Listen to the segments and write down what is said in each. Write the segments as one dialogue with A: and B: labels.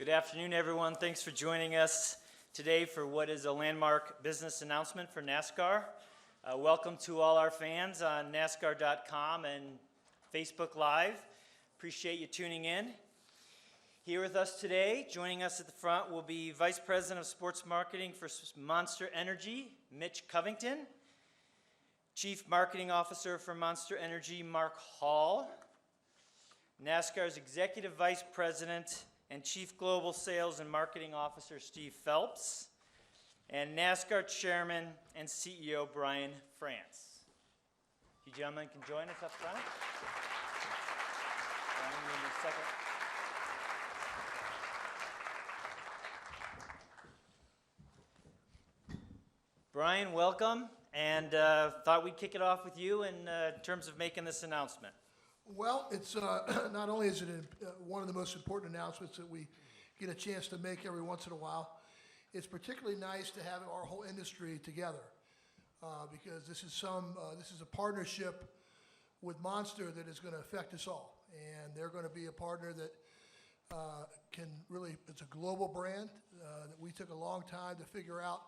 A: Good afternoon, everyone. Thanks for joining us today for what is a landmark business announcement for NASCAR. Welcome to all our fans on NASCAR.com and Facebook Live. Appreciate you tuning in. Here with us today, joining us at the front, will be Vice President of Sports Marketing for Monster Energy, Mitch Covington. Chief Marketing Officer for Monster Energy, Mark Hall. NASCAR's Executive Vice President and Chief Global Sales and Marketing Officer, Steve Phelps. And NASCAR Chairman and CEO, Brian France. You gentlemen can join us up front. Brian, you need a second. Brian, welcome, and thought we'd kick it off with you in terms of making this announcement.
B: Well, it's not only is it one of the most important announcements that we get a chance to make every once in a while, it's particularly nice to have our whole industry together because this is a partnership with Monster that is going to affect us all, and they're going to be a partner that it's a global brand that we took a long time to figure out.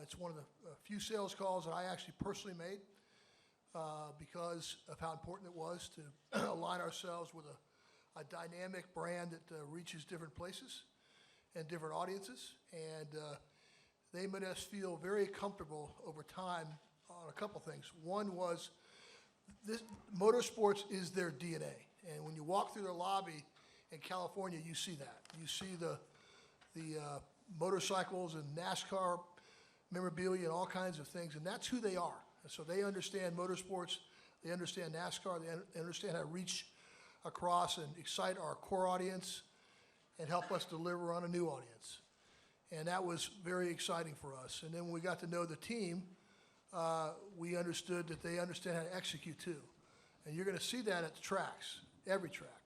B: It's one of the few sales calls that I actually personally made because of how important it was to align ourselves with a dynamic brand that reaches different places and different audiences. And they made us feel very comfortable over time on a couple things. One was this motorsports is their DNA. And when you walk through their lobby in California, you see that. You see the motorcycles and NASCAR memorabilia and all kinds of things, and that's who they are. And so they understand motorsports, they understand NASCAR, they understand how to reach across and excite our core audience and help us deliver on a new audience. And that was very exciting for us. And then when we got to know the team, we understood that they understand how to execute too. And you're going to see that at the tracks, every track,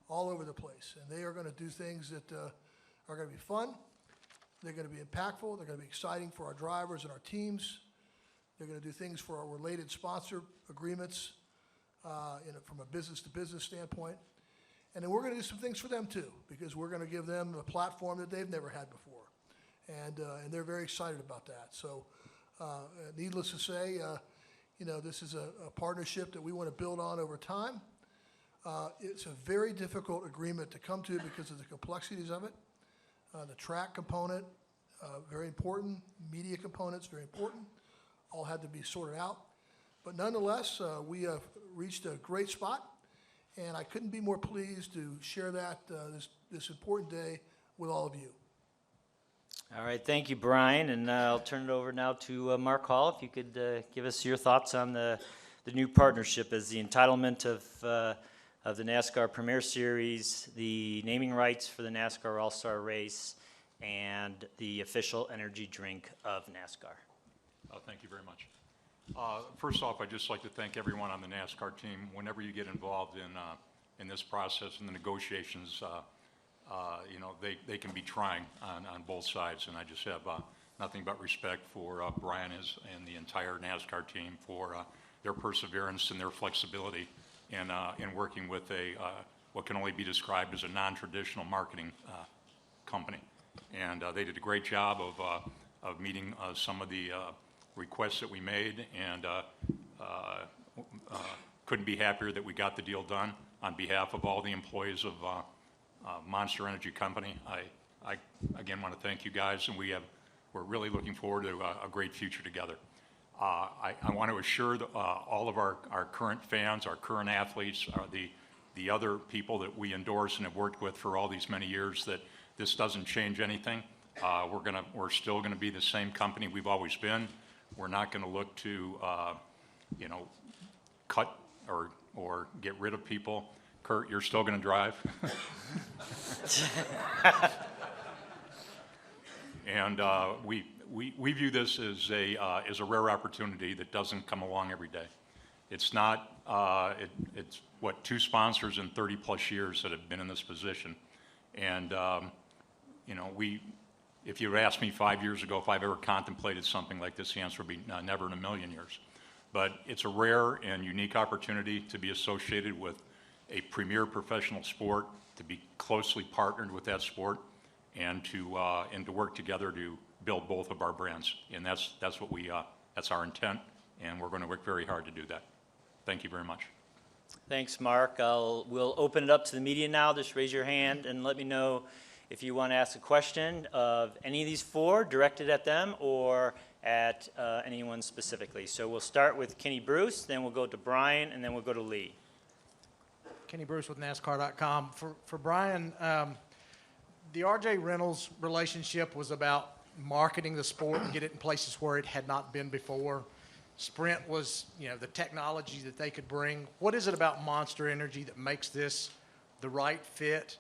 B: all over the place. And they are going to do things that are going to be fun. They're going to be impactful. They're going to be exciting for our drivers and our teams. They're going to do things for our related sponsor agreements from a business-to-business standpoint. And then we're going to do some things for them too, because we're going to give them a platform that they've never had before. And they're very excited about that. So needless to say, this is a partnership that we want to build on over time. It's a very difficult agreement to come to because of the complexities of it. The track component, very important. Media components, very important. All had to be sorted out. But nonetheless, we have reached a great spot, and I couldn't be more pleased to share that this important day with all of you.
A: All right, thank you, Brian, and I'll turn it over now to Mark Hall. If you could give us your thoughts on the new partnership as the entitlement of the NASCAR Premier Series, the naming rights for the NASCAR All-Star Race, and the official energy drink of NASCAR.
C: Thank you very much. First off, I'd just like to thank everyone on the NASCAR team. Whenever you get involved in this process and the negotiations, they can be trying on both sides, and I just have nothing but respect for Brian and the entire NASCAR team for their perseverance and their flexibility in working with what can only be described as a non-traditional marketing company. And they did a great job of meeting some of the requests that we made, and couldn't be happier that we got the deal done. On behalf of all the employees of Monster Energy Company, I again want to thank you guys, and we're really looking forward to a great future together. I want to assure all of our current fans, our current athletes, the other people that we endorse and have worked with for all these many years that this doesn't change anything. We're still going to be the same company we've always been. We're not going to look to cut or get rid of people. Kurt, you're still going to drive. And we view this as a rare opportunity that doesn't come along every day. It's not. It's what, 2 sponsors in 30 plus years that have been in this position, and if you had asked me 5 years ago if I've ever contemplated something like this, the answer would be never in a million years. But it's a rare and unique opportunity to be associated with a premier professional sport to be closely partnered with that sport and to work together to build both of our brands. And that's what that's our intent, and we're going to work very hard to do that. Thank you very much.
A: Thanks, Mark. We'll open it up to the media now. Just raise your hand and let me know if you want to ask a question of any of these four directed at them or at anyone specifically. So we'll start with Kenny Bruce, then we'll go to Brian, and then we'll go to Lee.
D: Kenny Bruce with NASCAR.com. For Brian, the RJ Reynolds relationship was about marketing the sport and get it in places where it had not been before. Sprint was, the technology that they could bring. What is it about Monster Energy that makes this the right fit?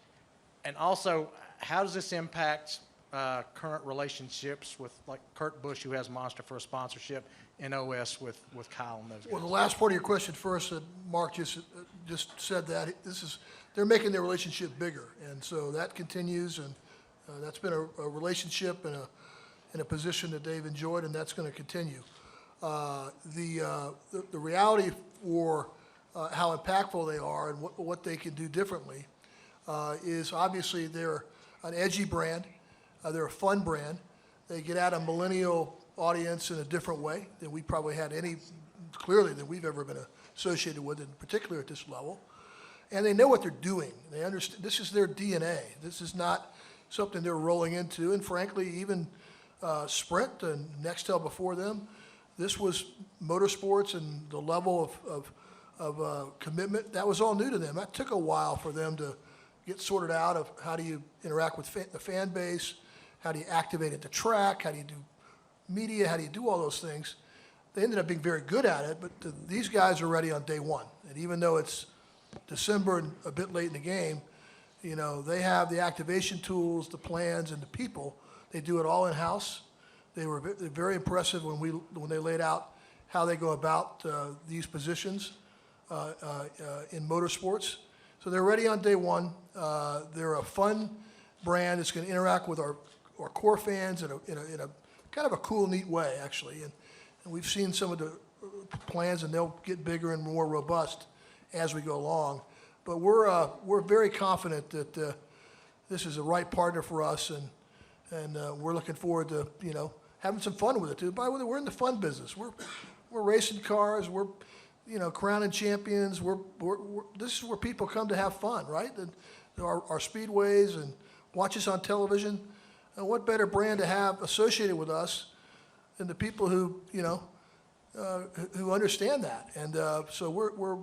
D: And also, how does this impact current relationships with, like, Kurt Busch, who has Monster for a sponsorship, and OS with Kyle and those guys?
B: Well, the last part of your question first, Mark just said that they're making their relationship bigger, and so that continues, and that's been a relationship and a position that they've enjoyed, and that's going to continue. The reality for how impactful they are and what they can do differently is obviously they're an edgy brand, they're a fun brand, they get at a millennial audience in a different way than we probably had clearly than we've ever been associated with, in particular at this level. And they know what they're doing. They understand this is their DNA. This is not something they're rolling into. And frankly, even Sprint and Nextel before them, this was motorsports and the level of commitment. That was all new to them. That took a while for them to get sorted out of how do you interact with the fan base, how do you activate at the track, how do you do media, how do you do all those things. They ended up being very good at it, but these guys are ready on day one. And even though it's December and a bit late in the game, they have the activation tools, the plans, and the people. They do it all in-house. They were very impressive when they laid out how they go about these positions in motorsports. So they're ready on day one. They're a fun brand that's going to interact with our core fans in a kind of a cool, neat way, actually. And we've seen some of the plans, and they'll get bigger and more robust as we go along. But we're very confident that this is the right partner for us, and we're looking forward to having some fun with it too. By the way, we're in the fun business. We're racing cars. We're crowning champions. This is where people come to have fun, right? Our speedways and watch us on television. And what better brand to have associated with us than the people who who understand that? And so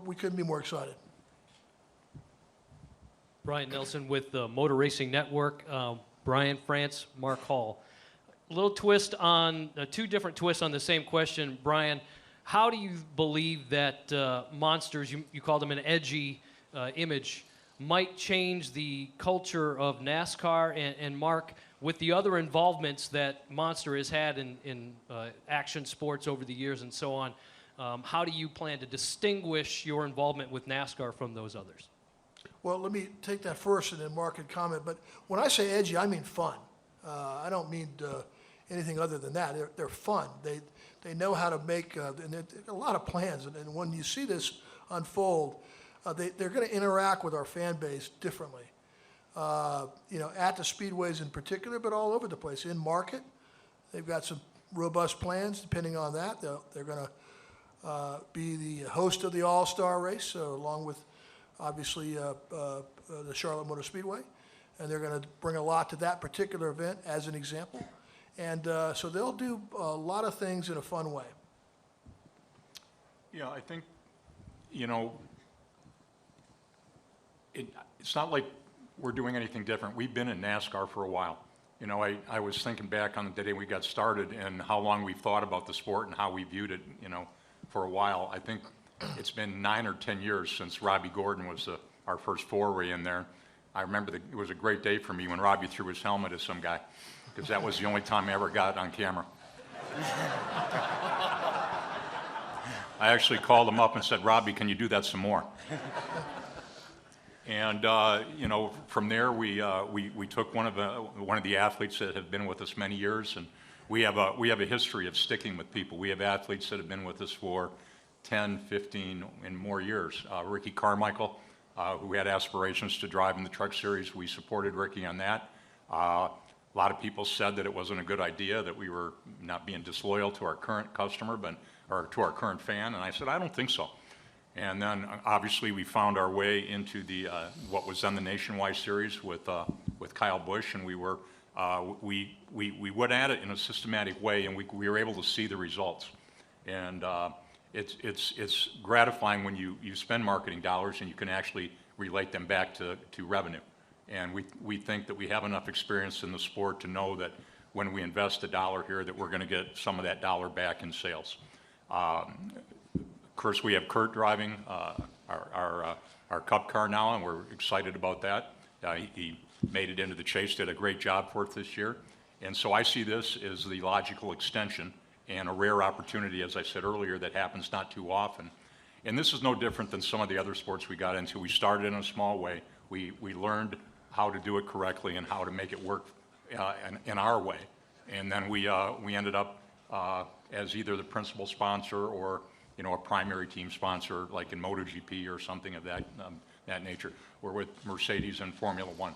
B: we couldn't be more excited.
E: Brian Nelson with the Motor Racing Network. Brian France, Mark Hall. A little twist on two different twists on the same question. Brian, how do you believe that Monsters, you called them an edgy image, might change the culture of NASCAR? And Mark, with the other involvements that Monster has had in action sports over the years and so on, how do you plan to distinguish your involvement with NASCAR from those others?
B: Well, let me take that first, and then Mark can comment. But when I say edgy, I mean fun. I don't mean anything other than that. They're fun. They know how to make and a lot of plans. And when you see this unfold, they're going to interact with our fan base differently. At the speedways in particular, but all over the place. In market, they've got some robust plans. Depending on that, they're going to be the host of the All-Star race, so along with obviously the Charlotte Motor Speedway, and they're going to bring a lot to that particular event as an example. And so they'll do a lot of things in a fun way.
C: Yeah, I think, it's not like we're doing anything different. We've been in NASCAR for a while. I was thinking back on the day we got started and how long we've thought about the sport and how we viewed it, for a while. I think it's been 9 or 10 years since Robbie Gordon was our first foray in there. I remember it was a great day for me when Robbie threw his helmet at some guy, because that was the only time I ever got it on camera. I actually called him up and said, "Robbie, can you do that some more?" And from there we took one of the athletes that have been with us many years, and we have a history of sticking with people. We have athletes that have been with us for 10, 15, and more years. Ricky Carmichael who had aspirations to drive in the Truck Series. We supported Ricky on that. A lot of people said that it wasn't a good idea, that we were not being disloyal to our current customer, or to our current fan, and I said, I don't think so. And then, obviously, we found our way into the what was then the Nationwide Series with Kyle Busch, and we went at it in a systematic way, and we were able to see the results. And it's gratifying when you spend marketing dollars and you can actually relate them back to revenue. And we think that we have enough experience in the sport to know that when we invest $1 here, that we're going to get some of that dollar back in sales. Of course, we have Kurt driving our Cup car now, and we're excited about that. He made it into the chase, did a great job for us this year. And so I see this as the logical extension and a rare opportunity, as I said earlier, that happens not too often. And this is no different than some of the other sports we got into. We started in a small way. We learned how to do it correctly and how to make it work in our way. And then we ended up as either the principal sponsor or a primary team sponsor, like in MotoGP or something of that nature. We're with Mercedes in Formula One.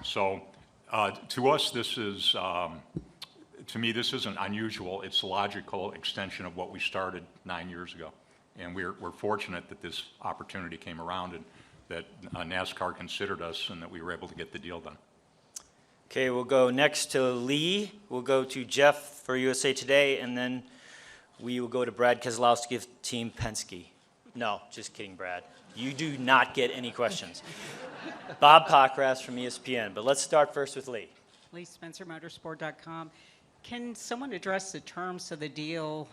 C: So to us, this is, to me, this isn't unusual. It's a logical extension of what we started 9 years ago. And we're fortunate that this opportunity came around and that NASCAR considered us and that we were able to get the deal done.
A: Okay, we'll go next to Lee. We'll go to Jeff for USA Today, and then we will go to Brad Keselowski of Team Penske. No, just kidding, Brad. You do not get any questions. Bob Pockras from ESPN, but let's start first with Lee.
F: Lee Spencer, motorsport.com. Can someone address the terms of the deal?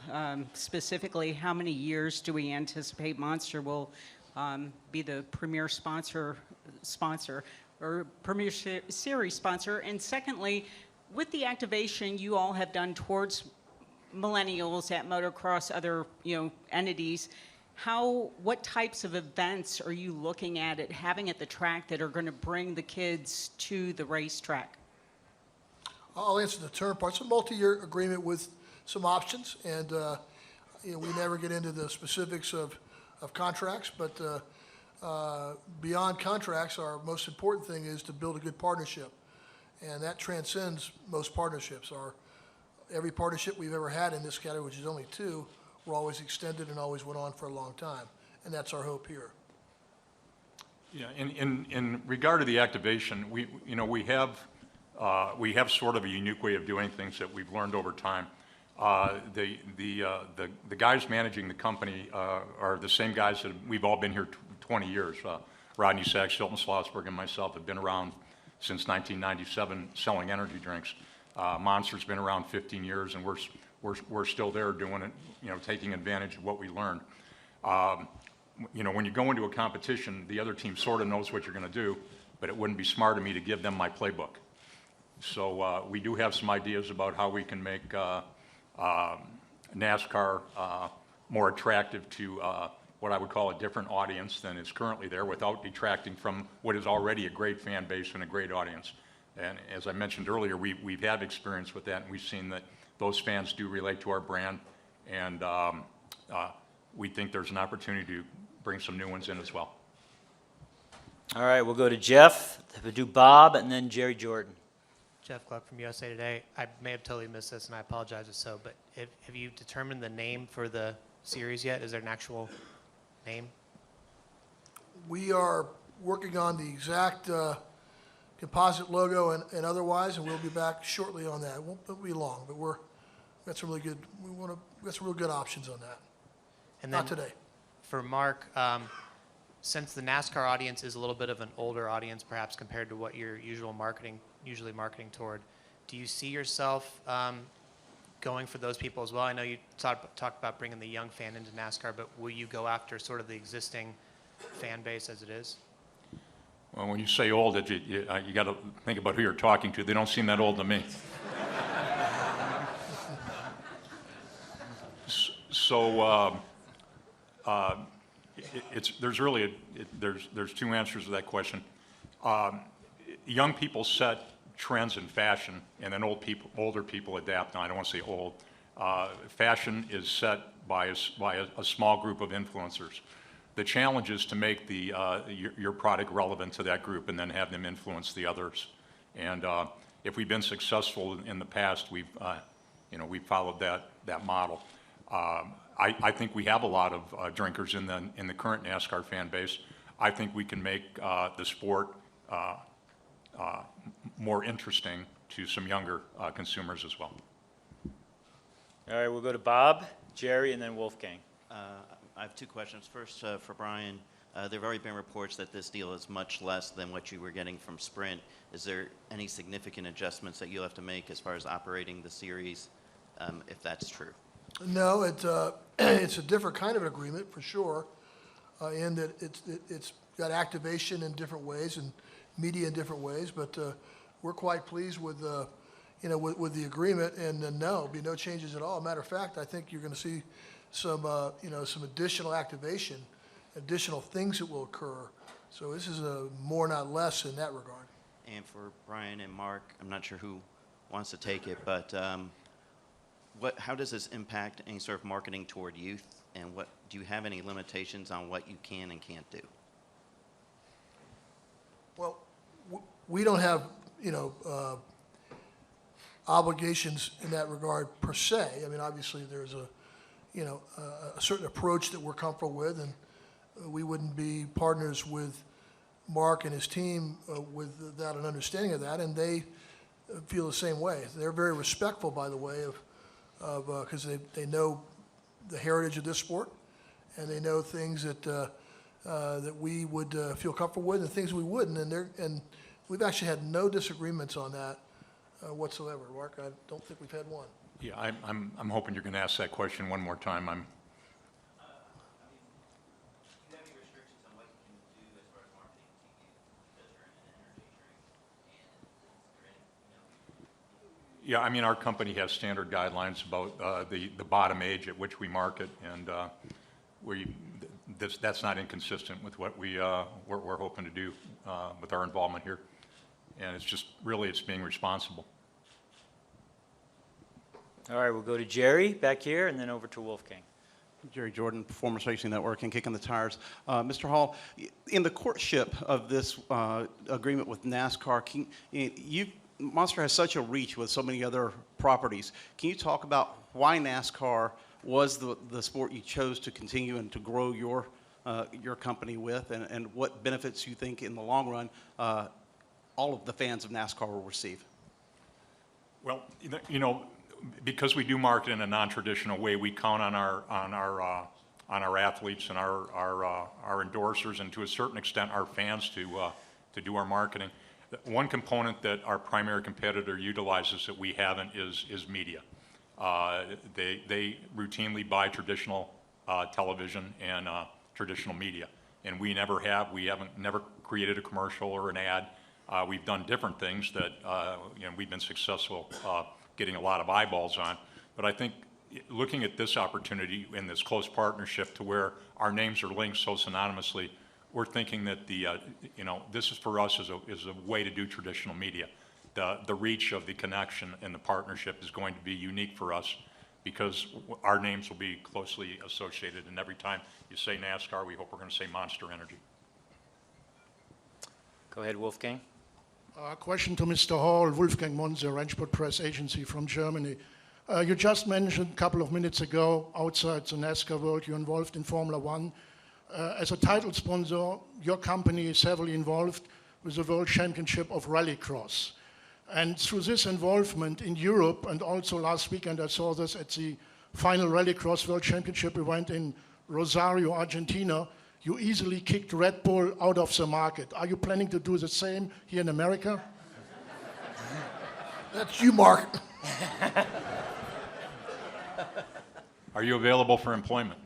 F: Specifically, how many years do we anticipate Monster will be the premier sponsor or premier series sponsor? And secondly, with the activation you all have done towards millennials at motocross, other entities, what types of events are you looking at having at the track that are going to bring the kids to the racetrack?
B: I'll answer the term part. It's a multi-year agreement with some options, and we never get into the specifics of contracts, but beyond contracts, our most important thing is to build a good partnership, and that transcends most partnerships. Every partnership we've ever had in this category, which is only 2, were always extended and always went on for a long time, and that's our hope here.
C: Yeah, in regard to the activation, we have sort of a unique way of doing things that we've learned over time. The guys managing the company are the same guys that we've all been here 20 years. Rodney Sachs, Hilton Schlossberg, and myself have been around since 1997 selling energy drinks. Monster's been around 15 years, and we're still there doing it, taking advantage of what we learned. When you go into a competition, the other team sort of knows what you're going to do, but it wouldn't be smart of me to give them my playbook. So we do have some ideas about how we can make NASCAR more attractive to what I would call a different audience than is currently there, without detracting from what is already a great fan base and a great audience. And as I mentioned earlier, we've had experience with that, and we've seen that those fans do relate to our brand, and we think there's an opportunity to bring some new ones in as well.
A: All right, we'll go to Jeff, we'll do Bob, and then Jerry Jordan.
G: Jeff Gluck from USA Today. I may have totally missed this, and I apologize if so, but have you determined the name for the series yet? Is there an actual name?
B: We are working on the exact composite logo and otherwise, and we'll be back shortly on that. It won't be long, but we've got some really good. We've got some real good options on that.
G: And
B: Not
G: then
B: today.
G: for Mark, since the NASCAR audience is a little bit of an older audience, perhaps compared to what you're usually marketing toward, do you see yourself going for those people as well? I know you talked about bringing the young fan into NASCAR, but will you go after sort of the existing fan base as it is?
C: Well, when you say old, you got to think about who you're talking to. They don't seem that old to me. So there's two answers to that question. Young people set trends in fashion, and then older people adapt. Now, I don't want to say old. Fashion is set by a small group of influencers. The challenge is to make your product relevant to that group and then have them influence the others. And if we've been successful in the past, we've followed that model. I think we have a lot of drinkers in the current NASCAR fan base. I think we can make the sport more interesting to some younger consumers as well.
A: All right, we'll go to Bob, Jerry, and then Wolfgang.
H: I have two questions. First, for Brian, there have already been reports that this deal is much less than what you were getting from Sprint. Is there any significant adjustments that you'll have to make as far as operating the series, if that's true?
B: No, it's a different kind of an agreement, for sure, in that it's got activation in different ways and media in different ways, but we're quite pleased with with the agreement, and no, there'll be no changes at all. Matter of fact, I think you're going to see some additional activation, additional things that will occur. So this is a more, not less, in that regard.
H: And for Brian and Mark, I'm not sure who wants to take it, but how does this impact any sort of marketing toward youth, and do you have any limitations on what you can and can't do?
B: Well, we don't have, obligations in that regard per se. I mean, obviously, there's a certain approach that we're comfortable with, and we wouldn't be partners with Mark and his team without an understanding of that, and they feel the same way. They're very respectful, by the way, because they know the heritage of this sport, and they know things that we would feel comfortable with and things we wouldn't, and we've actually had no disagreements on that whatsoever. Mark, I don't think we've had one.
C: Yeah, I'm hoping you're going to ask that question one more time.
H: Do you have any restrictions on what you can do as far as marketing to youth because you're in an energy drink? And
C: Yeah, I mean, our company has standard guidelines about the bottom age at which we market, and that's not inconsistent with what we're hoping to do with our involvement here. And it's just really, it's being responsible.
A: All right, we'll go to Jerry back here, and then over to Wolfgang.
I: Jerry Jordan, Performance Racing Network, and Kicking the Tires. Mr. Hall, in the courtship of this agreement with NASCAR, Monster has such a reach with so many other properties. Can you talk about why NASCAR was the sport you chose to continue and to grow your company with, and what benefits you think in the long run all of the fans of NASCAR will receive?
C: Well, because we do market in a non-traditional way, we count on our athletes and our endorsers, and to a certain extent our fans to do our marketing. One component that our primary competitor utilizes that we haven't is media. They routinely buy traditional television and traditional media, and we never have. We haven't never created a commercial or an ad. We've done different things that we've been successful getting a lot of eyeballs on. But I think looking at this opportunity in this close partnership to where our names are linked so synonymously, we're thinking that this is for us is a way to do traditional media. The reach of the connection and the partnership is going to be unique for us because our names will be closely associated, and every time you say NASCAR, we hope we're going to say Monster Energy.
A: Go ahead, Wolfgang.
J: Question to Mr. Hall, Wolfgang Monse, Rennsport Press Agency from Germany. You just mentioned a couple of minutes ago, outside the NASCAR world, you're involved in Formula One. As a title sponsor, your company is heavily involved with the World Championship of Rallycross. And through this involvement in Europe, and also last weekend I saw this at the final Rallycross World Championship event in Rosario, Argentina, you easily kicked Red Bull out of the market. Are you planning to do the same here in America?
B: That's you, Mark.
C: Are you available for employment?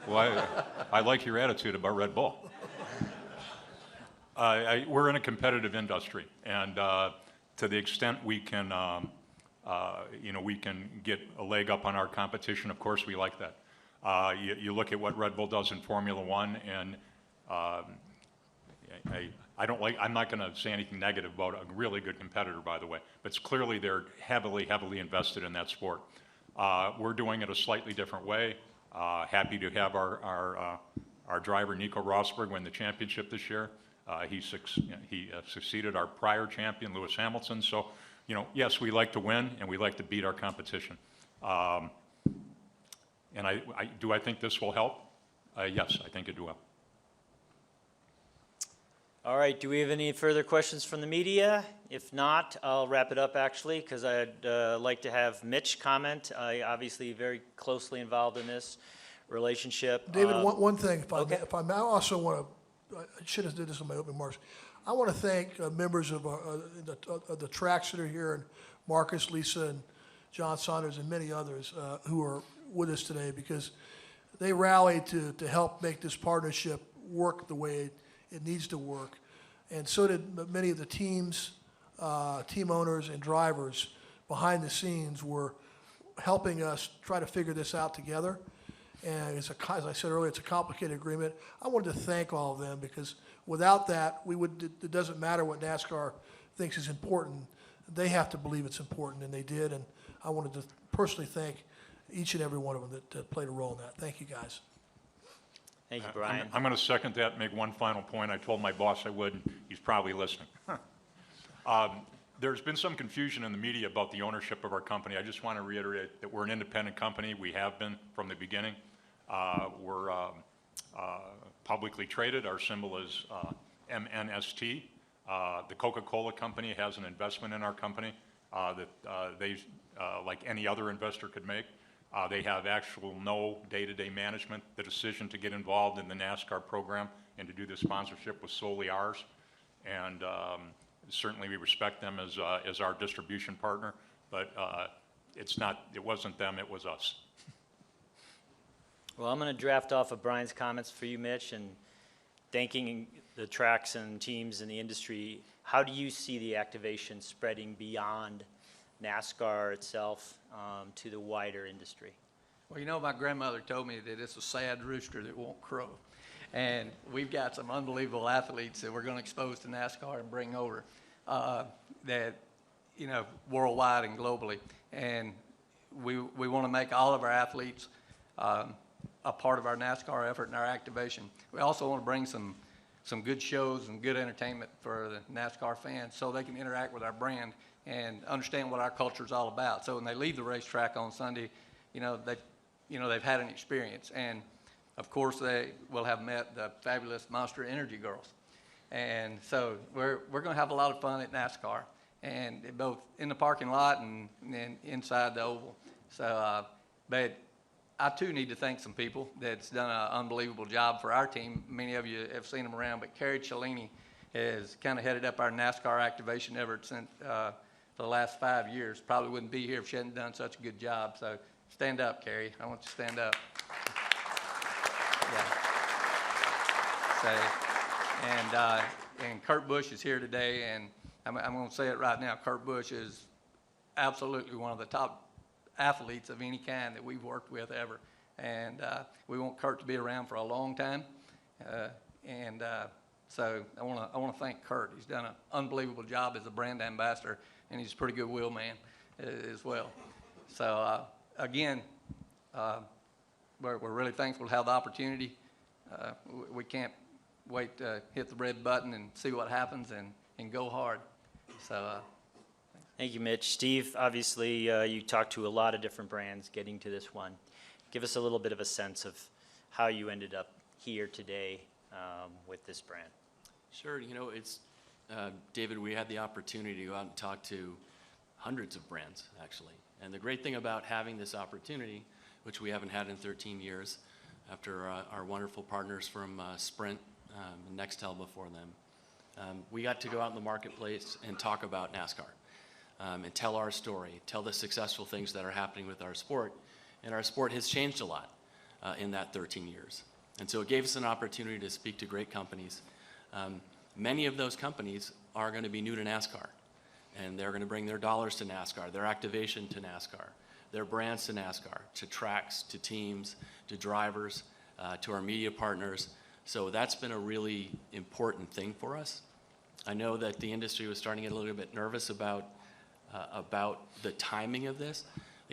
C: Well, I like your attitude about Red Bull. We're in a competitive industry, and to the extent we can, we can get a leg up on our competition, of course we like that. You look at what Red Bull does in Formula One, and I'm not going to say anything negative about a really good competitor, by the way, but it's clearly they're heavily invested in that sport. We're doing it a slightly different way. Happy to have our driver, Nico Rosberg, win the championship this year. He succeeded our prior champion, Lewis Hamilton. So, yes, we like to win and we like to beat our competition. And do I think this will help? Yes, I think it will.
A: All right, do we have any further questions from the media? If not, I'll wrap it up actually, because I'd like to have Mitch comment. Obviously very closely involved in this relationship.
B: David, one thing,
A: okay.
B: if I may, I also want to, I should have did this in my opening remarks. I want to thank members of the tracks that are here, and Marcus, Lisa, and John Saunders, and many others who are with us today, because they rallied to help make this partnership work the way it needs to work. And so did many of the teams, team owners, and drivers behind the scenes were helping us try to figure this out together. And as I said earlier, it's a complicated agreement. I wanted to thank all of them, because without that, it doesn't matter what NASCAR thinks is important. They have to believe it's important, and they did. And I wanted to personally thank each and every one of them that played a role in that. Thank you, guys.
A: Thank you, Brian.
C: I'm going to second that and make one final point. I told my boss I would. He's probably listening. There's been some confusion in the media about the ownership of our company. I just want to reiterate that we're an independent company. We have been from the beginning. We're publicly traded. Our symbol is MNST. The Coca-Cola company has an investment in our company that they, like any other investor, could make. They have no day-to-day management. The decision to get involved in the NASCAR program and to do the sponsorship was solely ours. And certainly we respect them as our distribution partner, but it wasn't them, it was us.
A: Well, I'm going to draft off of Brian's comments for you, Mitch, and thanking the tracks and teams in the industry. How do you see the activation spreading beyond NASCAR itself to the wider industry?
K: Well, my grandmother told me that it's a sad rooster that won't crow. And we've got some unbelievable athletes that we're going to expose to NASCAR and bring over that, worldwide and globally. And we want to make all of our athletes a part of our NASCAR effort and our activation. We also want to bring some good shows and good entertainment for the NASCAR fans so they can interact with our brand and understand what our culture is all about. So when they leave the racetrack on Sunday, they've had an experience. And of course, they will have met the fabulous Monster Energy girls. And so we're going to have a lot of fun at NASCAR, and both in the parking lot and inside the oval. So, but I too need to thank some people that's done an unbelievable job for our team. Many of you have seen them around, but Carrie Cellini has kind of headed up our NASCAR activation ever since for the last 5 years. Probably wouldn't be here if she hadn't done such a good job. So stand up, Carrie. I want you to stand up. Yeah. So, and Kurt Busch is here today, and I'm going to say it right now. Kurt Busch is absolutely one of the top athletes of any kind that we've worked with ever, and we want Kurt to be around for a long time. So I want to thank Kurt. He's done an unbelievable job as a brand ambassador, and he's a pretty good wheelman as well. So again, we're really thankful to have the opportunity. We can't wait to hit the red button and see what happens and go hard. So.
A: Thank you, Mitch. Steve, obviously you talked to a lot of different brands getting to this one. Give us a little bit of a sense of how you ended up here today with this brand.
L: Sure. It's David, we had the opportunity to go out and talk to hundreds of brands, actually. And the great thing about having this opportunity, which we haven't had in 13 years, after our wonderful partners from Sprint and Nextel before them, we got to go out in the marketplace and talk about NASCAR. And tell our story, tell the successful things that are happening with our sport. And our sport has changed a lot in that 13 years. And so it gave us an opportunity to speak to great companies. Many of those companies are going to be new to NASCAR. And they're going to bring their dollars to NASCAR, their activation to NASCAR, their brands to NASCAR, to tracks, to teams, to drivers, to our media partners. So that's been a really important thing for us. I know that the industry was starting to get a little bit nervous about the timing of this.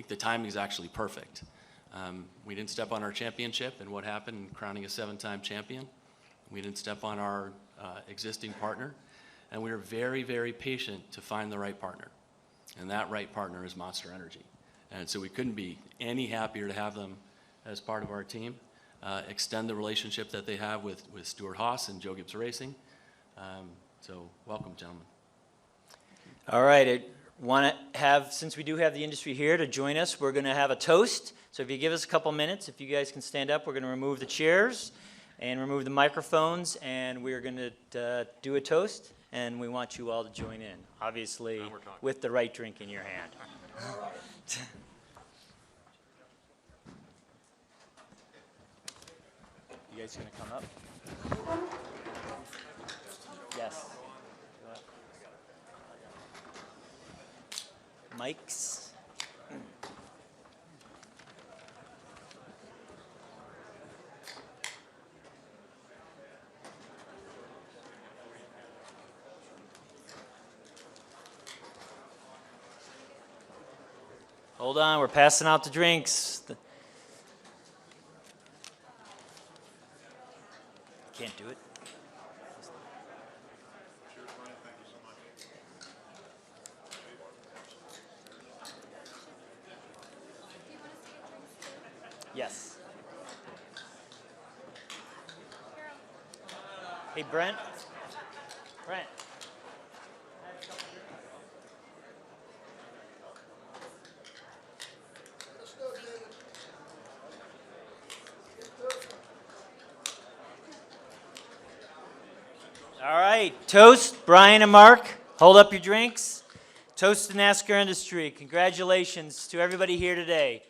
L: think the timing is actually perfect. We didn't step on our championship, and what happened in crowning a 7-time champion? We didn't step on our existing partner, and we were very, very patient to find the right partner. And that right partner is Monster Energy. And so we couldn't be any happier to have them as part of our team, extend the relationship that they have with Stuart Haas and Joe Gibbs Racing. So welcome, gentlemen.
A: All right, I want to have, since we do have the industry here to join us, we're going to have a toast. So if you give us a couple minutes, if you guys can stand up, we're going to remove the chairs and remove the microphones, and we're going to do a toast, and we want you all to join in, obviously with the right drink in your hand. You guys going to come up? Yes. Mics. Hold on, we're passing out the drinks. Can't do it. Yes. Hey, Brent. Brent. All right, toast, Brian and Mark. Hold up your drinks. Toast the NASCAR industry. Congratulations to everybody here today.